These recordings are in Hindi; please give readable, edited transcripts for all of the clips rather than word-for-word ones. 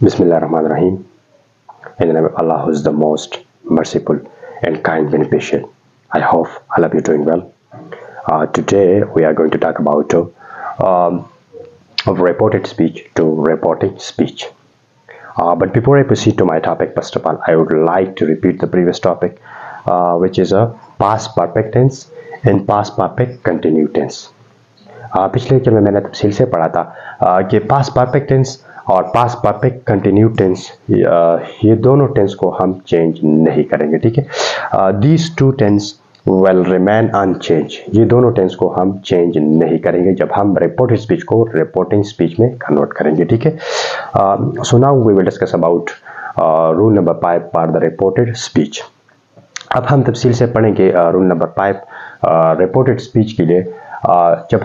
Bismillahirrahmanirrahim. In the name of Allah, who is the most merciful and kind beneficent. I hope all of you doing well. Today we are going to talk about of reported speech to reporting speech. But before I proceed to my topic, first of all, I would like to repeat the previous topic, which is a past perfect tense and past perfect continued tense. पिछले लेक्चर में मैंने तफसील से पढ़ा था कि पास्ट परफेक्ट टेंस और पास्ट परफेक्ट कंटिन्यूड टेंस ये दोनों टेंस को हम चेंज नहीं करेंगे, ठीक है। These two tense will remain unchange, ये दोनों टेंस को हम चेंज नहीं करेंगे जब हम रिपोर्टेड स्पीच को रिपोर्टिंग स्पीच में कन्वर्ट करेंगे, ठीक है। So now we will discuss about rule number 5 for the reported speech. अब हम तफसील से पढ़ेंगे रूल नंबर 5 रिपोर्टेड स्पीच के लिए। जब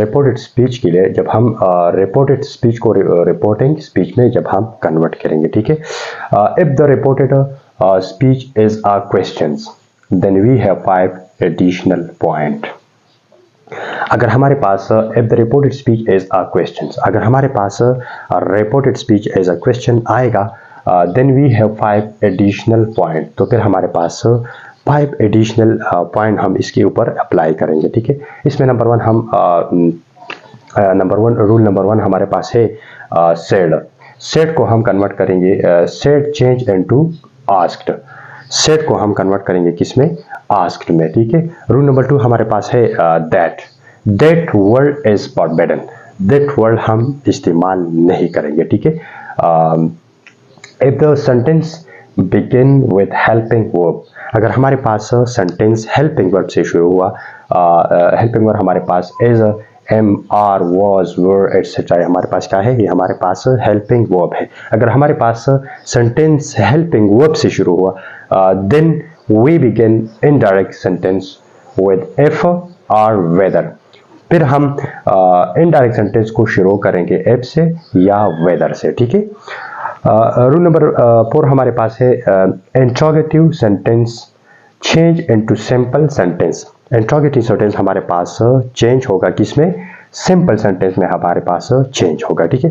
रिपोर्टेड स्पीच के लिए जब हम रिपोर्टेड स्पीच को रिपोर्टिंग स्पीच में जब हम कन्वर्ट करेंगे, ठीक है। If the reported speech is a questions then we have 5 additional point. अगर हमारे पास if the reported speech is a questions, अगर हमारे पास reported speech is a question आएगा then we have 5 additional point, तो फिर हमारे पास 5 एडिशनल पॉइंट हम इसके ऊपर अप्लाई करेंगे, ठीक है। इसमें नंबर वन रूल नंबर 1 हमारे पास है सेड। सेड को हम कन्वर्ट करेंगे said change into asked. Said को हम कन्वर्ट करेंगे किसमें? आस्क्ड में, ठीक है। रूल नंबर 2 हमारे पास है that word is forbidden. That word हम इस्तेमाल नहीं करेंगे, ठीक है। If the sentence begin with helping verb, अगर हमारे पास सेंटेंस हेल्पिंग वर्ब से शुरू हुआ, हेल्पिंग वर्ब हमारे पास is am are was were etcetera, हमारे पास क्या है? ये हमारे पास हेल्पिंग वर्ब है। अगर हमारे पास सेंटेंस हेल्पिंग वर्ब से शुरू हुआ then we begin indirect sentence with if और वेदर। फिर हम इनडायरेक्ट सेंटेंस को शुरू करेंगे इफ से या वेदर से, ठीक है। रूल नंबर 4 हमारे पास है interrogative sentence change into simple sentence. Interrogative sentence हमारे पास चेंज होगा किसमें? सिंपल सेंटेंस में हमारे पास चेंज होगा, ठीक है।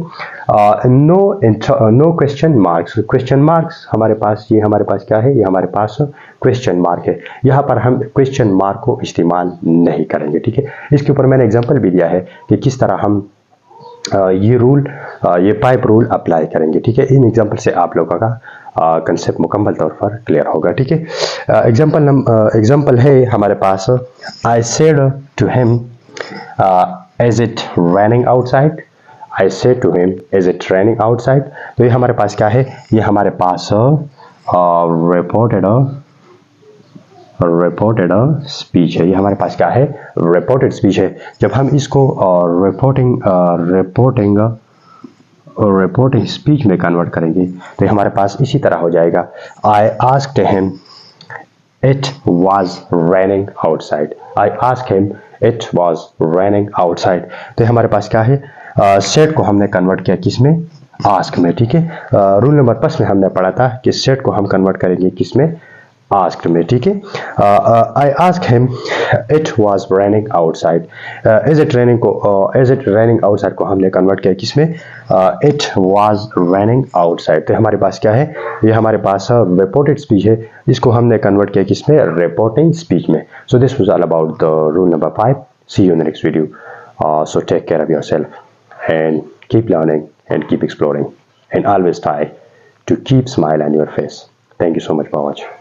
No question marks. Question marks हमारे पास ये हमारे पास क्या है? ये हमारे पास क्वेश्चन मार्क है। यहाँ पर हम क्वेश्चन मार्क को इस्तेमाल नहीं करेंगे, ठीक है। इसके ऊपर मैंने एग्जाम्पल भी दिया है कि किस तरह हम ये 5 रूल अप्लाई करेंगे, ठीक है। इन एग्जाम्पल से आप लोगों का कंसेप्ट मुकम्मल तौर पर क्लियर होगा, ठीक है। एग्जाम्पल है हमारे पास I said to him is it raining outside. I said to him is it raining outside, तो ये हमारे पास क्या है? ये हमारे पास रिपोर्टेड स्पीच है। ये हमारे पास क्या है? रिपोर्टेड स्पीच है। जब हम इसको रिपोर्टिंग स्पीच में कन्वर्ट करेंगे तो हमारे पास इसी तरह हो जाएगा I asked him it was raining outside. I asked him it was raining outside, तो हमारे पास क्या है? सेड को हमने कन्वर्ट किया किसमें? आस्क में, ठीक है। रूल नंबर 5 में हमने पढ़ा था कि सेड को हम कन्वर्ट करेंगे किसमें? आस्क्ड में, ठीक है। I asked him it was raining outside. Is it raining outside को हमने कन्वर्ट किया किसमें? इट वाज रेनिंग आउटसाइड, तो हमारे पास क्या है? ये हमारे पास रिपोर्टेड स्पीच है। इसको हमने कन्वर्ट किया किसमें? रिपोर्टिंग स्पीच में। So this was all about the rule number 5। See you in the next video. So take care of yourself and keep learning and keep exploring and always try to keep smile on your face. Thank you so much for watching.